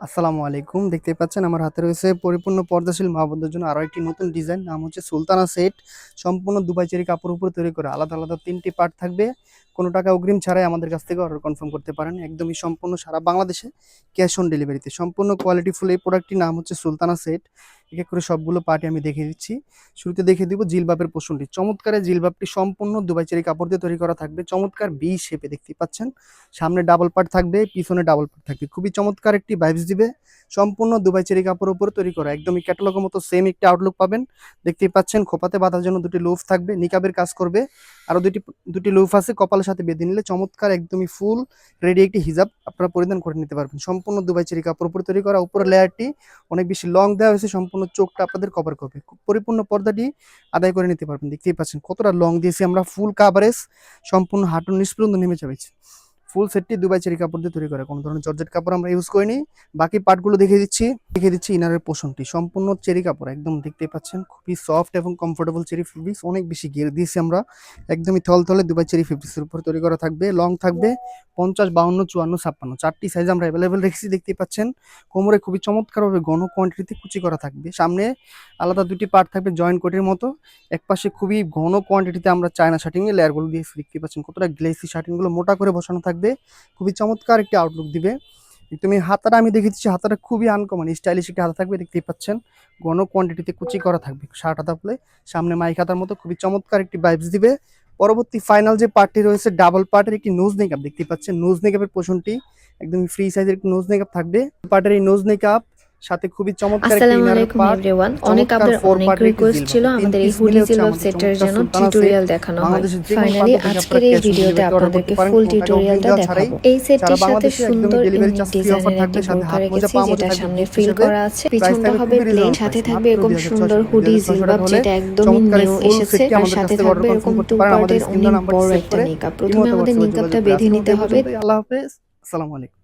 আসসালামু আলাইকুম। দেখতেই পাচ্ছেন আমার হাতে রয়েছে পরিপূর্ণ পর্দাশীল মা বোনদের জন্য আরো একটি নতুন ডিজাইন। নাম হচ্ছে সুলতানা সেট। সম্পূর্ণ দুবাই চেরি কাপড়ের উপরে তৈরি করা। আলাদা, আলাদা ৩ টি পার্ট থাকবে। কোনো টাকা অগ্রিম ছাড়াই আমাদের কাছ থেকে অর্ডার কনফার্ম করতে পারেন। একদমই সম্পূর্ণ সারা বাংলাদেশে ক্যাশ অন ডেলিভারিতে। সম্পূর্ণ কোয়ালিটিফুল এই প্রোডাক্টটির নাম হচ্ছে সুলতানা সেট। এক, এক করে সবগুলো পার্টই আমি দেখিয়ে দিচ্ছি। শুরুতে দেখিয়ে দিব জিলবাবের পোষণটি। চমৎকার এই জিলবাবটি সম্পূর্ণ দুবাই চেরি কাপড় দিয়ে তৈরি করা থাকবে। চমৎকার ভি শেপে দেখতেই পাচ্ছেন। সামনে ডাবল পার্ট থাকবে, পিছনে ডাবল পার্ট থাকবে। খুবই চমৎকার একটি ভাইবস দিবে। সম্পূর্ণ দুবাই চেরি কাপড়ের উপর তৈরি করা, একদমই ক্যাটালগের মতো সেম একটি আউটলুক পাবেন। দেখতেই পাচ্ছেন খোপাতে বাঁধার জন্য দুটি লুফ থাকবে, নিকাবের কাজ করবে। আরো দুটি লুফ আছে, কপালের সাথে বেঁধে নিলে চমৎকার একদমই ফুল রেডি একটি হিজাব আপনারা পরিধান করে নিতে পারবেন। সম্পূর্ণ দুবাই চেরি কাপড়ের উপর তৈরি করা। উপরের লেয়ারটি অনেক বেশি লং দেওয়া হয়েছে, সম্পূর্ণ চোখটা আপনাদের কভার করবে। পরিপূর্ণ পর্দাটি আদায় করে নিতে পারবেন। দেখতেই পাচ্ছেন কতটা লং দিয়েছি আমরা, ফুল কাভারেজ, সম্পূর্ণ হাঁটুর নিচ পর্যন্ত নেমে যাবে। ফুল সেটটি দুবাই চেরি কাপড় দিয়ে তৈরি করা, কোনো ধরনের জর্জেট কাপড় আমরা ইউজ করিনি। বাকি পার্টগুলো দেখিয়ে দিচ্ছি ইনারের পোষণটি সম্পূর্ণ চেরি কাপড়, একদম দেখতেই পাচ্ছেন খুবই সফট এবং কমফোর্টেবল চেরি ফেব্রিক্স। অনেক বেশি ঘের দিয়েছি আমরা, একদমই থলথলে দুবাই চেরি ফেব্রিক্সের উপর তৈরি করা থাকবে। লং থাকবে 50, 52, 54, 56, 4টি সাইজ আমরা অ্যাভেলেবেল রেখেছি। দেখতেই পাচ্ছেন কোমরে খুবই চমৎকারভাবে ঘন কোয়ান্টিটিতে কুচি করা থাকবে। সামনে আলাদা দুটি পার্ট থাকবে জয়েন্ট কোটের মতো। একপাশে খুবই ঘন কোয়ান্টিটিতে আমরা চায়না শার্টিং এর লেয়ারগুলো দিয়েছি। দেখতে পাচ্ছেন কতটা গ্লেসি, শার্টিংগুলো মোটা করে বসানো থাকবে। খুবই চমৎকার একটি আউটলুক দিবে। তুমি হাতাটা আমি দেখে দিচ্ছি, হাতাটা খুবই আনকমন স্টাইলিশ একটি হাতা থাকবে। দেখতেই পাচ্ছেন ঘন কোয়ান্টিটিতে কুচি করা থাকবে শার্ট হাতা বলে। সামনে মাইক হাতার মতো খুবই চমৎকার একটি ভাইবস দিবে। পরবর্তী ফাইনাল যে পার্টটি রয়েছে ডাবল পার্টের একটি নোজ নেকআপ। দেখতেই পাচ্ছেন নোজ নেকআপের পোর্শনটি একদম ফ্রি সাইজের একটি নোজ নেকআপ থাকবে। পার্টের এই নোজ নেকআপ সাথে খুবই চমৎকার একটি আসসালামু ইনারের আলাইকুম পার্ট, এভরিওয়ান। অনেক চমৎকার আপনাদের ফোর অনেক পার্টের একটি রিকোয়েস্ট জিলবাব। ছিল তিন আমাদের এই পিস হুডি মিলে হচ্ছে জিলবাব আমাদের সেটের চমৎকার জন্য সুলতানা সেট। টিউটোরিয়াল দেখানো হয়। বাংলাদেশের যে কোনো ফাইনালি প্রান্ত থেকে আজকের আপনারা এই ক্যাশ অন ভিডিওতে ডেলিভারিতে অর্ডার করতে আপনাদেরকে পারেন, ফুল কোনো টাকা অগ্রিম টিউটোরিয়ালটা দেওয়া ছাড়াই। দেখাবো। এই সারা সেটটির সাথে বাংলাদেশে একদমই সুন্দর delivery unique charge free offer ডিজাইনের থাকবে, একটি সাথে বোরকা হাত মোজা রেখেছি পা মোজা যেটা থাকবে সামনে গিফট ফ্রিল হিসেবে। করা আছে। প্রাইস পিছনটা থাকবে হবে খুবই প্লেন, রিজনেবল সাথে প্রাইস, থাকবে মাত্র এরকম সুন্দর ২,৬০০ টাকা। হুডি ২,৬০০ জিলবাব টাকা হলে যেটা একদমই চমৎকার এই নিউ ফুল এসেছে। সেটটি আর আমাদের কাছ সাথে থেকে অর্ডার থাকবে কনফার্ম এরকম করতে 2 পারেন। আমাদের পার্টের স্ক্রিন অনেক দেওয়া নাম্বারটি বড় সেভ একটা করে নেকআপ। প্রথমে ইমোতে আমাদের হোয়াটসঅ্যাপে যোগাযোগ নেকআপটা করে। বেঁধে আজকের মতো নিতে এই হবে। পর্যন্তই। আল্লাহ হাফেজ। আসসালামু আলাইকুম।